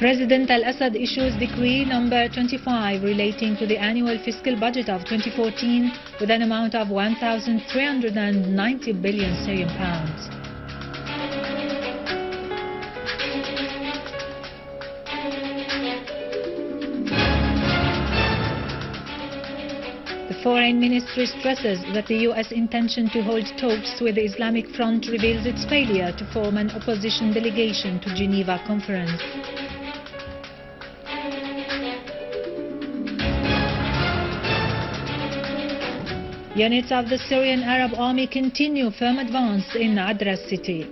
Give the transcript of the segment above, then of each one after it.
President al-Assad issues Decree number 25 relating to the annual fiscal budget of 2014 with an amount of 1,390 billion Syrian pounds. The Foreign Ministry stresses that the U.S. intention to hold talks with the Islamic Front reveals its failure to form an opposition delegation to Geneva conference. Units of the Syrian Arab Army continue firm advance in Adra city.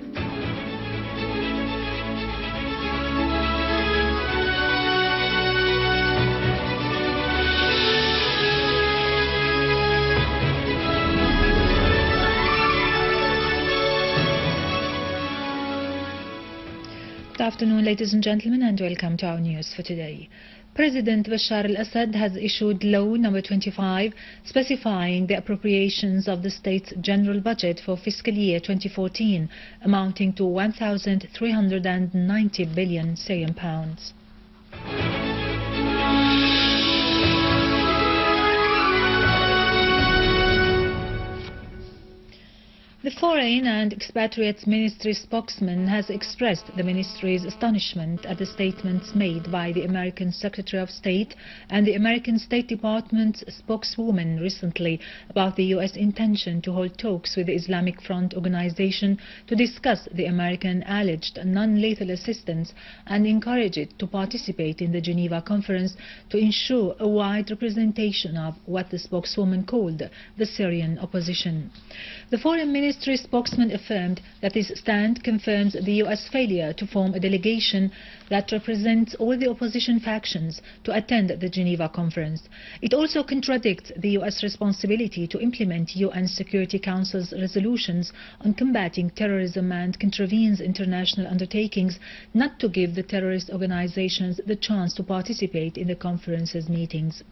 Good afternoon, ladies and gentlemen, and welcome to our news for today. President Bashar al-Assad has issued Law number 25 specifying the appropriations of the state's general budget for fiscal year 2014 amounting to 1,390 billion Syrian pounds. The Foreign and Expatriates Ministry spokesman has expressed the ministry's astonishment at the statements made by the American Secretary of State and the American State Department's spokeswoman recently about the U.S. intention to hold talks with the Islamic Front organization to discuss the American alleged non-lethal assistance and encourage it to participate in the Geneva conference to ensure a wide representation of what the spokeswoman called the Syrian opposition. The Foreign Ministry spokesman affirmed that this stand confirms the U.S. failure to form a delegation that represents all the opposition factions to attend the Geneva conference. It also contradicts the U.S. responsibility to implement UN Security Council's resolutions on combating terrorism and contravenes international undertakings not to give the terrorist organizations the chance to participate in the conference's meetings.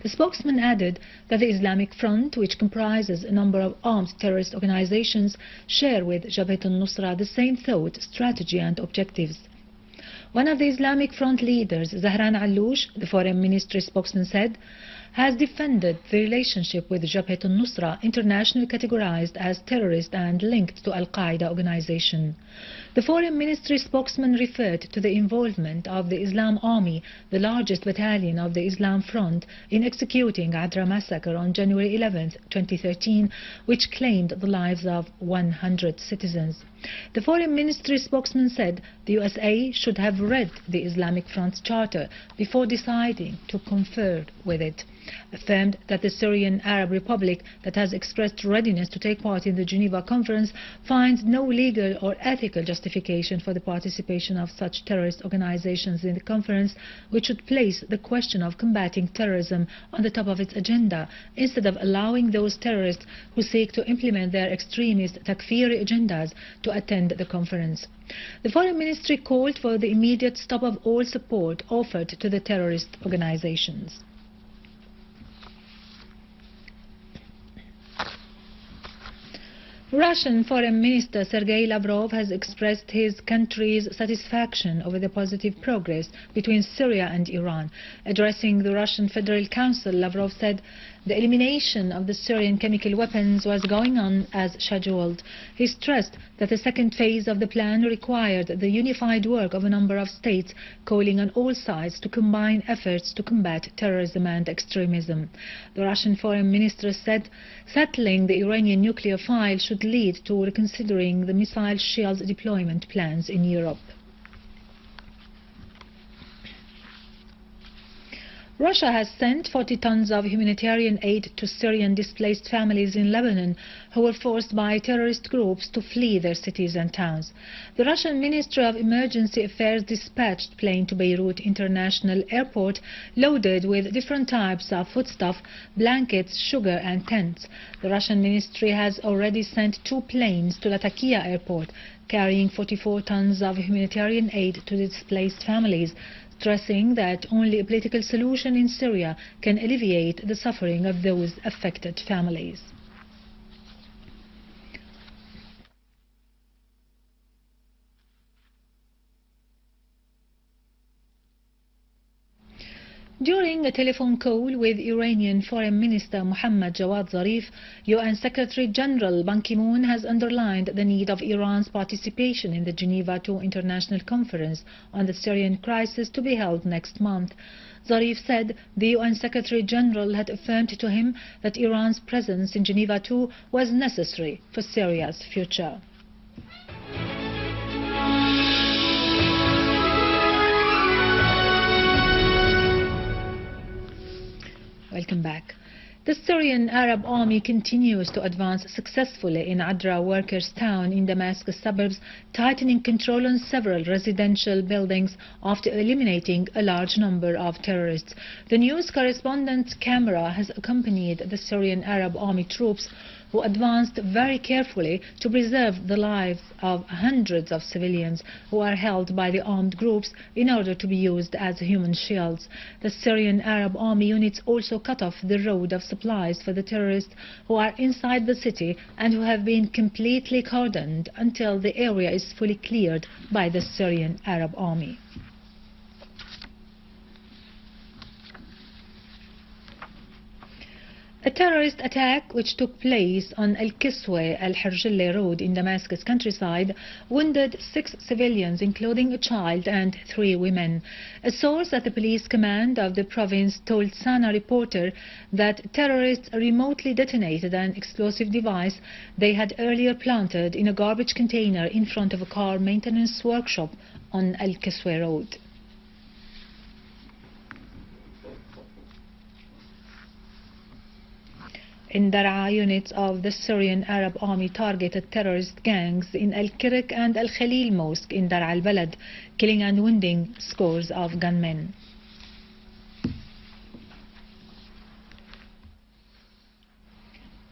The spokesman added that the Islamic Front, which comprises a number of armed terrorist organizations, share with Jabhat al-Nusra the same thought, strategy and objectives. One of the Islamic Front leaders, Zahran Alloush, the Foreign Ministry spokesman said, has defended the relationship with Jabhat al-Nusra, internationally categorized as terrorist and linked to al-Qaeda organization. The Foreign Ministry spokesman referred to the involvement of the Islam Army, the largest battalion of the Islam Front, in executing Adra massacre on January 11, 2013, which claimed the lives of 100 citizens. The Foreign Ministry spokesman said the USA should have read the Islamic Front's charter before deciding to confer with it. Affirmed that the Syrian Arab Republic, that has expressed readiness to take part in the Geneva conference, finds no legal or ethical justification for the participation of such terrorist organizations in the conference, which should place the question of combating terrorism on the top of its agenda, instead of allowing those terrorists who seek to implement their extremist takfiri agendas to attend the conference. The Foreign Ministry called for the immediate stop of all support offered to the terrorist organizations. Russian Foreign Minister Sergei Lavrov has expressed his country's satisfaction over the positive progress between Syria and Iran. Addressing the Russian Federal Council, Lavrov said the elimination of the Syrian chemical weapons was going on as scheduled. He stressed that the second phase of the plan required the unified work of a number of states, calling on all sides to combine efforts to combat terrorism and extremism. The Russian Foreign Minister said settling the Iranian nuclear file should lead to reconsidering the missile shield deployment plans in Europe. Russia has sent 40 tons of humanitarian aid to Syrian displaced families in Lebanon who were forced by terrorist groups to flee their cities and towns. The Russian Ministry of Emergency Affairs dispatched plane to Beirut International Airport loaded with different types of foodstuff, blankets, sugar and tents. The Russian ministry has already sent 2 planes to Latakia Airport carrying 44 tons of humanitarian aid to displaced families, stressing that only a political solution in Syria can alleviate the suffering of those affected families. During a telephone call with Iranian Foreign Minister Mohammad Jawad Zarif, UN Secretary General Ban Ki-moon has underlined the need of Iran's participation in the Geneva II International Conference on the Syrian crisis to be held next month. Zarif said the UN Secretary General had affirmed to him that Iran's presence in Geneva II was necessary for Syria's future. Welcome back. The Syrian Arab Army continues to advance successfully in Adra workers' town in Damascus suburbs, tightening control on several residential buildings after eliminating a large number of terrorists. The news correspondent's camera has accompanied the Syrian Arab Army troops, who advanced very carefully to preserve the lives of hundreds of civilians who are held by the armed groups in order to be used as human shields. The Syrian Arab Army units also cut off the road of supplies for the terrorists who are inside the city and who have been completely cordoned until the area is fully cleared by the Syrian Arab Army. A terrorist attack which took place on Al-Kiswe Al-Harjille road in Damascus Countryside wounded 6 civilians, including a child and 3 women. A source at the police command of the province told Sana reporter that terrorists remotely detonated an explosive device they had earlier planted in a garbage container in front of a car maintenance workshop on Al-Kiswe road. In Daraa, units of the Syrian Arab Army targeted terrorist gangs in Al-Kirik and Al-Khalil Mosque in Dar al-Balad, killing and wounding scores of gunmen.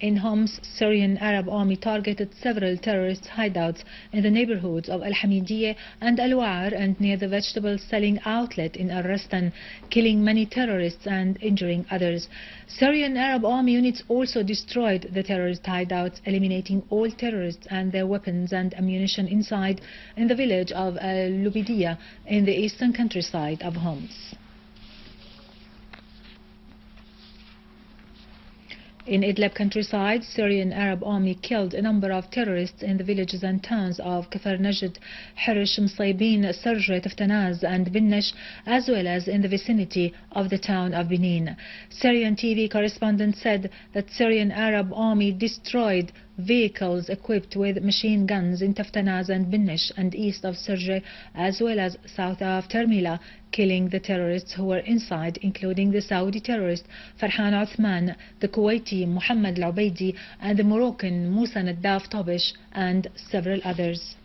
In Homs, Syrian Arab Army targeted several terrorist hideouts in the neighborhoods of Al-Hamidiyeh and Al-Wa'ar and near the vegetable selling outlet in Al-Rastan, killing many terrorists and injuring others. Syrian Arab Army units also destroyed the terrorist hideouts, eliminating all terrorists and their weapons and ammunition inside in the village of Al-Lubidiya in the eastern countryside of Homs. In Idlib countryside, Syrian Arab Army killed a number of terrorists in the villages and towns of Kafar Najd, Harish, Msaybin, Sarja, Taftanaz and Binnish, as well as in the vicinity of the town of Benin. Syrian TV correspondent said that Syrian Arab Army destroyed vehicles equipped with machine guns in Taftanaz and Binnish and east of Sarja, as well as south of Termila, killing the terrorists who were inside, including the Saudi terrorist Farhan Uthman, the Kuwaiti Muhammad al-Ubaidi, and the Moroccan Musa Naddaf Tabish, and several others.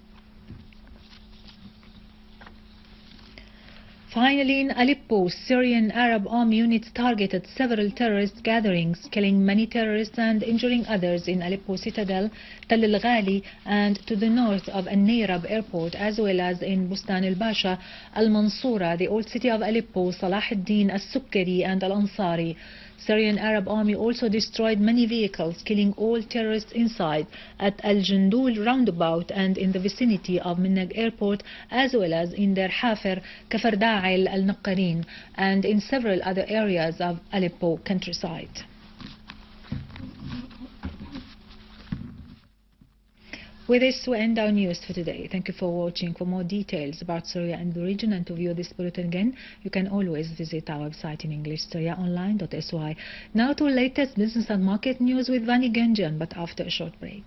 Finally, in Aleppo, Syrian Arab Army units targeted several terrorist gatherings, killing many terrorists and injuring others in Aleppo citadel, Tal al-Ghali, and to the north of Al-Nayrab airport, as well as in Bustan al-Basha, Al-Mansoura, the old city of Aleppo, Salah ad-Din, Al-Sukkari, and Al-Ansari. Syrian Arab Army also destroyed many vehicles, killing all terrorists inside at Al-Jundul roundabout and in the vicinity of Minnag airport, as well as in Der Hafer, Kafar Da'il, Al-Naqarin, and in several other areas of Aleppo countryside. With this, we end our news for today. Thank you for watching. For more details about Syria and the region and to view this bulletin again, you can always visit our website in English, syriaonline.sy. Now to latest business and market news with Vani Genjan, but after a short break.